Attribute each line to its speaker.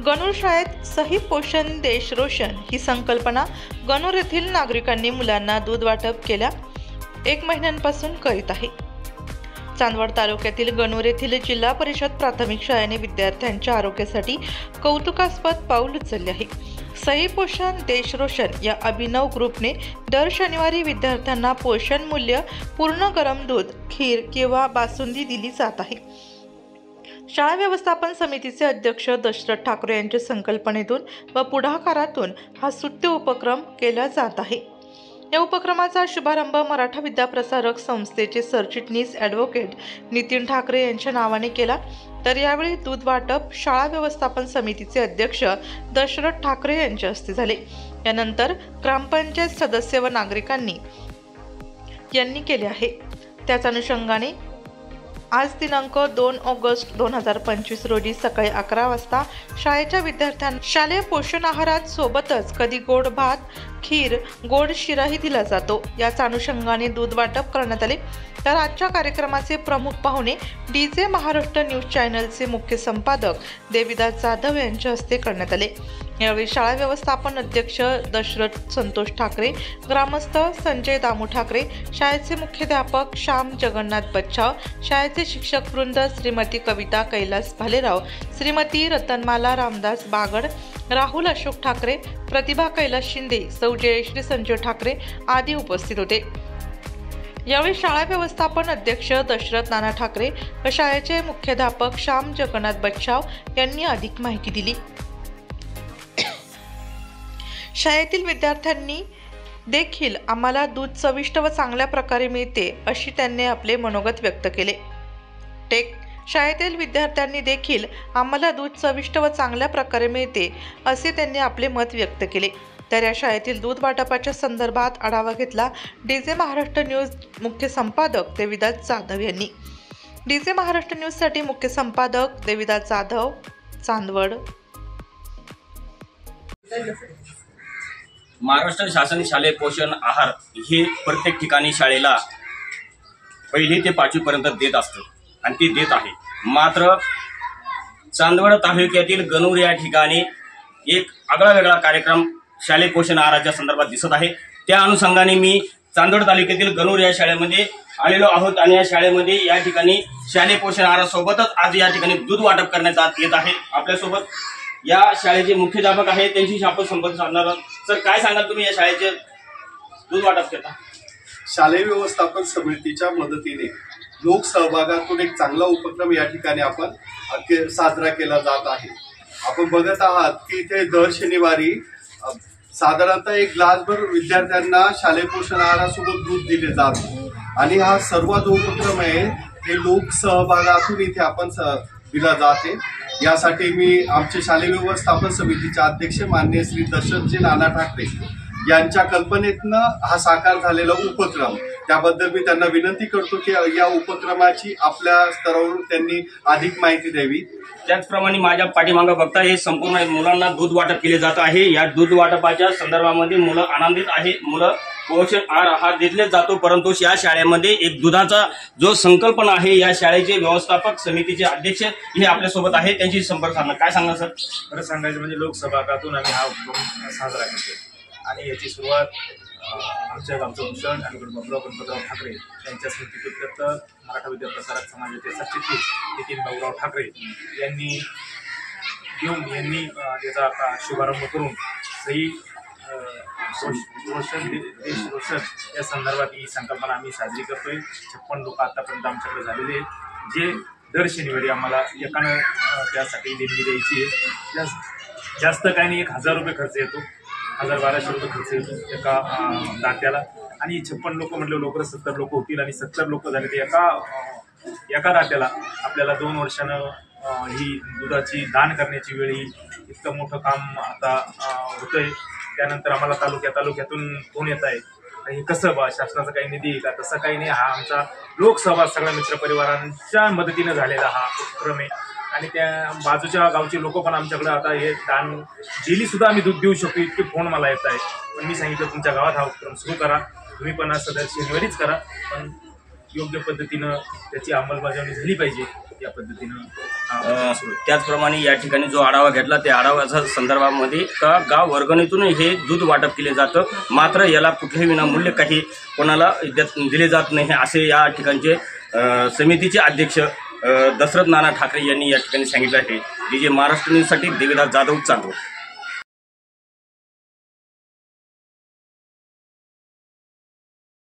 Speaker 1: गणूर शाळेत सही पोषण देश रोशन ही संकल्पना गणूर येथील नागरिकांनी मुलांना दूध वाटप गेल्या 1 महिन्यांपासून करीत आहे। चांदवड तालुक्यातील गणूर येथील जिल्हा परिषद प्राथमिक शाळेने विद्यार्थ्यांच्या आरोग्यासाठी कौतुकास्पद पाऊल उचलले आहे। सही पोषण देश रोशन या अभिनव ग्रुपने दर शनिवारी विद्यार्थ्यांना पोषण मूल्य पूर्ण गरम दूध, खीर किंवा बासुंदी दिली जात आहे। शाळा व्यवस्थापन समितीचे अध्यक्ष दशरथ ठाकरे यांच्या संकल्पनेतून व पुढाकारातून हा स्तुत्य उपक्रम केला जात आहे। या उपक्रमाचा शुभारंभ मराठा विद्याप्रसारक संस्थेचे सरचिटणीस ॲडव्होकेट नितीन ठाकरे यांच्या नावाने केला। तर यावेळी दूध वाटप शाळा व्यवस्थापन समितीचे अध्यक्ष दशरथ ठाकरे यांच्या हस्ते झाले। यानंतर ग्रामपंचायत सदस्य व नागरिकांनी केले आहे। त्याच अनुषंगाने आज दिनांक 2 ऑगस्ट 2025 रोजी सकाळी 11 वाजता शाळेच्या विद्यार्थ्यांना शालेय पोषण आहारात सोबतच कधी गोड भात, खीर, गोड शिराही दिला जातो। याच अनुषंगाने दूध वाटप करण्यात आले। तर आजच्या कार्यक्रमाचे प्रमुख पाहुणे डीजे महाराष्ट्र न्यूज चॅनलचे मुख्य संपादक देविदास जाधव यांच्या हस्ते करण्यात आले। यावेळी शाळा व्यवस्थापन अध्यक्ष दशरथ संतोष ठाकरे, ग्रामस्थ संजय दामू ठाकरे, शाळेचे मुख्याध्यापक श्याम जगन्नाथ बच्चाव, शाळेचे शिक्षक वृंद श्रीमती कविता कैलास भालेराव, श्रीमती रतनमाला रामदास बागड, राहुल अशोक ठाकरे, प्रतिभा कैलास शिंदे, सौ जयश्री संजय ठाकरे आदी उपस्थित होते। यावेळी शाळा व्यवस्थापन अध्यक्ष दशरथ नाना ठाकरे व शाळेचे मुख्याध्यापक श्याम जगन्नाथ बच्चाव यांनी अधिक माहिती दिली। शाळेतील विद्यार्थ्यांनी देखील आम्हाला दूध चविष्ट व चांगल्या प्रकारे मिळते अशी त्यांनी आपले मनोगत व्यक्त केले। शाळेतील विद्यार्थ्यांनी देखील आम्हाला दूध चविष्ट व चांगल्या प्रकारे मिळते असे त्यांनी आपले मत व्यक्त केले। तर या शाळेतील दूध वाटपाच्या संदर्भात आढावा घेतला डीजे महाराष्ट्र न्यूज मुख्य संपादक देविदास जाधव यांनी। डीजे महाराष्ट्र न्यूज साठी मुख्य संपादक देविदास जाधव, चांदवड।
Speaker 2: महाराष्ट्र शासन शालेय पोषण आहार हे प्रत्येक ठिकाणी शाळेला 1ली ते 5वी पर्यंत देत असतं आणि ते देत आहे। मात्र चांदवड तालुक्यातील गणूर या ठिकाणी एक आगळा वेगळा कार्यक्रम शालेय पोषण आहाराच्या संदर्भात दिसत आहे। त्या अनुषंगाने मी चांदवड तालुक्यातील गणूर या शाळेमध्ये आलेलो आहोत आणि या शाळेमध्ये या ठिकाणी शालेय पोषण आहारासोबतच आज या ठिकाणी दूध वाटप करण्यात येत आहे। आपल्यासोबत या शाळेचे मुख्याध्यापक आहेत, त्यांची आपण संपर्क साधणार आहोत। सर, काय सांगाल तुम्ही या शाळेचे दूध वाटप करता?
Speaker 3: शालेय व्यवस्थापन समितीच्या मदतीने लोक सहभागातून एक चांगला उपक्रम या ठिकाणी आपण साजरा केला जात आहे। आपण बघत आहात की इथे दर शनिवारी साधारणतः 1 ग्लासभर विद्यार्थ्यांना शालेय पोषण आहारासोबत दूध दिले जाते आणि हा सर्वात उपक्रम आहे हे लोक सहभागातून इथे आपण दिला जाते। यासाठी मी आमचे शालेय व्यवस्थापन समितीचे अध्यक्ष माननीय श्री दशरथजी नाना ठाकरे यांच्या कल्पनेतनं हा साकार झालेला उपक्रम, त्याबद्दल मी त्यांना विनंती करतो की या उपक्रमाची आपल्या स्तरावरून त्यांनी अधिक माहिती द्यावी।
Speaker 2: त्याचप्रमाणे माझ्या पाठीमागे बघता हे संपूर्ण मुलांना दूध वाटप केले जात आहे। या दूध वाटपाच्या संदर्भामध्ये मुलं आनंदित आहे। मुलं पोषण आहार हा दिले जातो, परंतु या शाळेमध्ये एक दुधाचा जो संकल्पना आहे, या शाळेचे व्यवस्थापक समितीचे अध्यक्ष हे आपल्यासोबत आहे, त्यांची संपर्क साधणार। काय सांगणार सर?
Speaker 4: खरं सांगायचं म्हणजे लोकसहभागातून आम्ही हा उपक्रम साजरा करतो आणि याची सुरुवात आमच्या गावचे भूषण ॲडव्होकेट गणपतराव ठाकरे यांच्या स्मृतिप्रीत्यर्थ मराठा विद्याप्रसारक समाजाचे सरचिटणीस नितीन बाबूराव ठाकरे यांनी याचा शुभारंभ करून सही रोशन देश रोशन या संदर्भात ही संकल्पना आम्ही साजरी करतोय। 56 लोक आतापर्यंत आमच्याकडे झालेले आहेत, जे दर शनिवारी आम्हाला एकानं त्यासाठी देणगी द्यायची आहे। जास्त काही नाही, 1000 रुपये खर्च येतो, 1200 रुपये खर्च येतो एका दात्याला। आणि 56 लोक म्हटले लवकर 70 लोक होतील आणि 70 लोक झाले ते एका दात्याला आपल्याला 2 वर्षानं ही दुधाची दान करण्याची वेळ, इतकं मोठं काम आता होतंय। त्यानंतर आम्हाला तालुक्यातून फोन येत आहे, हे कसं बा शासनाचा काही निधी का? तसं काही नाही, हा आमचा लोकसहभाग सगळ्या मित्रपरिवारांच्या मदतीनं झालेला हा उपक्रम आहे। आणि त्या बाजूच्या गावचे लोक पण आमच्याकडे आता हे दान डेली सुद्धा आम्ही दूध देऊ शकतो इतके फोन मला येत आहेत। पण मी सांगितलं तुमच्या गावात हा उपक्रम सुरू करा, तुम्ही पण असं दर शनिवारीच करा, पण योग्य पद्धतीनं त्याची अंमलबजावणी झाली पाहिजे, या पद्धतीनं
Speaker 2: त्याचप्रमाणे या ठिकाणी जो आढावा घेतला त्या आढाव्याच्या संदर्भामध्ये का गाव वर्गणीतून हे दूध वाटप केले जातं, मात्र याला कुठेही विनामूल्य काही कोणाला दिले जात नाही असे या ठिकाणचे समितीचे अध्यक्ष दशरथ नाना ठाकरे यांनी या ठिकाणी सांगितले आहे. जे महाराष्ट्र न्यूजसाठी देवीदास जाधव, चांदवड.